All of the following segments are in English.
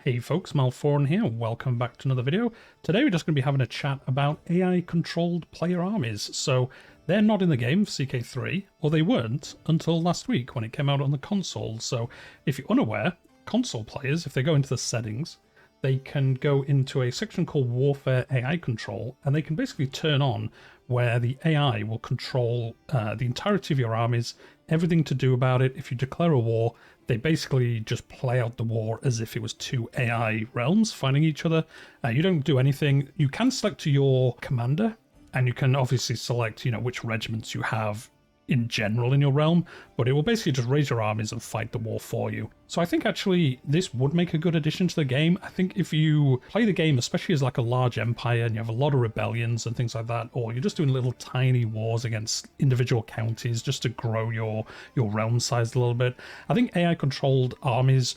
Hey folks, Malforian here, welcome back to another video. Today we're just going to be having a chat about AI-controlled player armies. So they're not in the game, CK3, or they weren't until last week when it came out on the console. So if you're unaware, console players, if they go into the settings, they can go into a section called Warfare AI Control, and they can basically turn on where the AI will control the entirety of your armies, everything to do about it. If you declare a war, they basically just play out the war as if it was two AI realms fighting each other. You don't do anything. You can select to your commander, and you can obviously select, which regiments you have in general in your realm, but it will basically just raise your armies and fight the war for you. So I think actually this would make a good addition to the game. I think if you play the game, especially as like a large empire and you have a lot of rebellions and things like that, or you're just doing little tiny wars against individual counties just to grow your realm size a little bit, I think AI controlled armies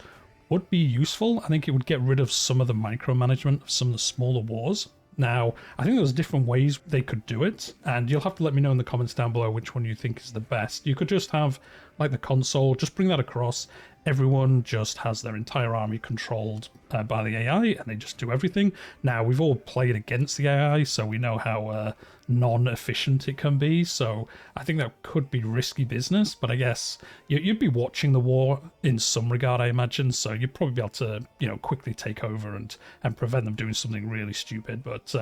would be useful. I think it would get rid of some of the micromanagement of some of the smaller wars. Now, I think there's different ways they could do it, and you'll have to let me know in the comments down below which one you think is the best. You could just have, like the console, just bring that across. Everyone just has their entire army controlled by the AI, and they just do everything. Now, we've all played against the AI, so we know how non-efficient it can be, so I think that could be risky business, but I guess you'd be watching the war in some regard, I imagine, so you'd probably be able to, quickly take over and prevent them doing something really stupid, but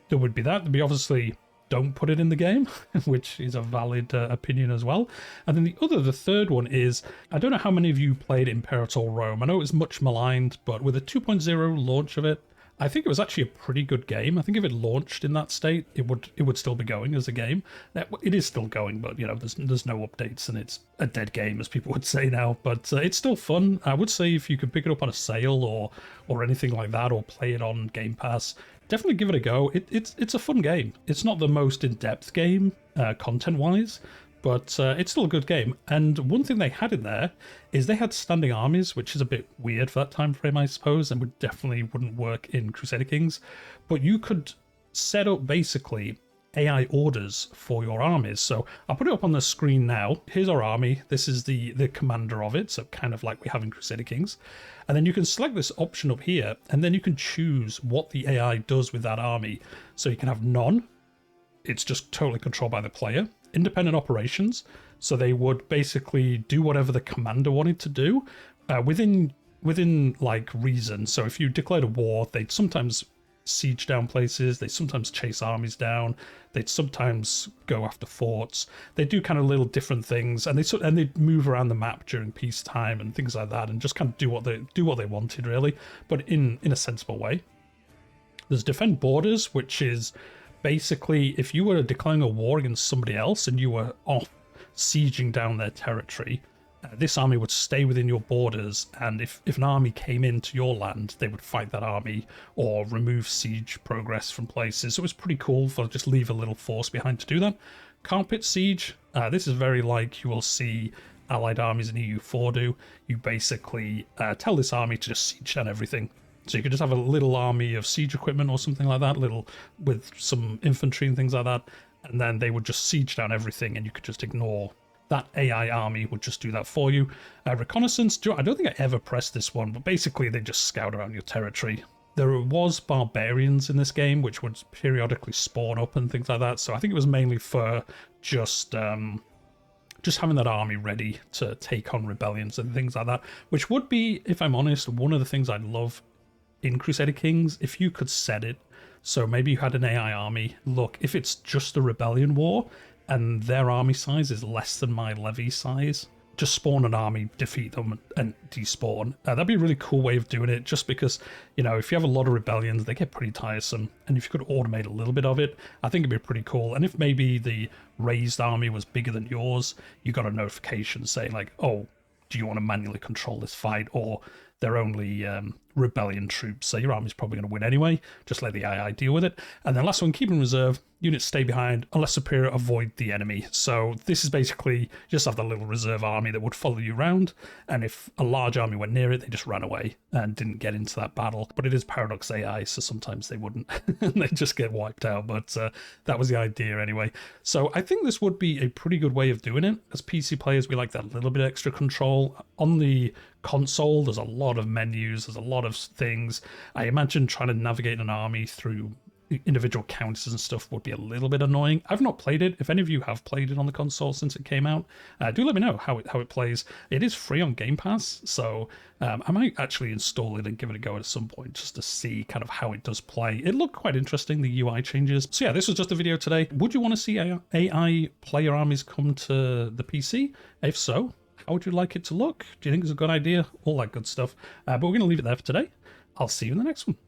there would be that. There'd be obviously don't put it in the game, which is a valid opinion as well. And then the third one is, I don't know how many of you played Imperator Rome. I know it was much maligned, but with a 2.0 launch of it, I think it was actually a pretty good game. I think if it launched in that state, it would still be going as a game. It is still going, but there's no updates and it's a dead game, as people would say now. But it's still fun. I would say if you could pick it up on a sale or anything like that, or play it on Game Pass, definitely give it a go. It's a fun game. It's not the most in-depth game content-wise, but it's still a good game. And one thing they had in there is they had standing armies, which is a bit weird for that time frame, I suppose, and would definitely wouldn't work in Crusader Kings. But you could set up basically AI orders for your armies. So I'll put it up on the screen now. Here's our army. This is the commander of it, so kind of like we have in Crusader Kings. And then you can select this option up here, and then you can choose what the AI does with that army. So you can have none. It's just totally controlled by the player. Independent operations, so they would basically do whatever the commander wanted to do within like reason. So if you declared a war, they'd sometimes siege down places, they sometimes chase armies down, they'd sometimes go after forts. They do kind of little different things, and they'd move around the map during peacetime and things like that, and just kind of do what they wanted really, but in a sensible way. There's defend borders, which is basically, if you were declaring a war against somebody else and you were off sieging down their territory, this army would stay within your borders, and if an army came into your land, they would fight that army or remove siege progress from places. So it was pretty cool for just leave a little force behind to do that. Carpet siege, this is very like you will see allied armies in EU4 do. You basically tell this army to just siege down everything. So you could just have a little army of siege equipment or something like that, little with some infantry and things like that, and then they would just siege down everything, and you could just ignore that. AI army would just do that for you. Reconnaissance, I don't think I ever pressed this one, but basically they just scout around your territory. There was barbarians in this game, which would periodically spawn up and things like that, so I think it was mainly for just having that army ready to take on rebellions and things like that, which would be, if I'm honest, one of the things I'd love in Crusader Kings, if you could set it so maybe you had an AI army. Look, if it's just a rebellion war and their army size is less than my levy size, just spawn an army, defeat them, and despawn. That'd be a really cool way of doing it, just because, if you have a lot of rebellions, they get pretty tiresome, and if you could automate a little bit of it, I think it'd be pretty cool. And if maybe the raised army was bigger than yours, you got a notification saying like, oh, do you want to manually control this fight, or they're only rebellion troops, so your army's probably going to win anyway. Just let the AI deal with it. And then last one, keep in reserve. Units stay behind unless superior, avoid the enemy. So this is basically just have the little reserve army that would follow you around, and if a large army went near it, they just ran away and didn't get into that battle. But it is Paradox AI, so sometimes they wouldn't. They just get wiped out, but that was the idea anyway. So I think this would be a pretty good way of doing it. As PC players, we like that little bit extra control. On the console, there's a lot of menus, there's a lot of things. I imagine trying to navigate an army through individual counters and stuff would be a little bit annoying. I've not played it. If any of you have played it on the console since it came out, do let me know how it plays. It is free on Game Pass, so I might actually install it and give it a go at some point just to see kind of how it does play. It looked quite interesting, the UI changes. So yeah, this was just a video today. Would you want to see AI player armies come to the PC? If so, how would you like it to look? Do you think it's a good idea? All that good stuff. But we're going to leave it there for today. I'll see you in the next one.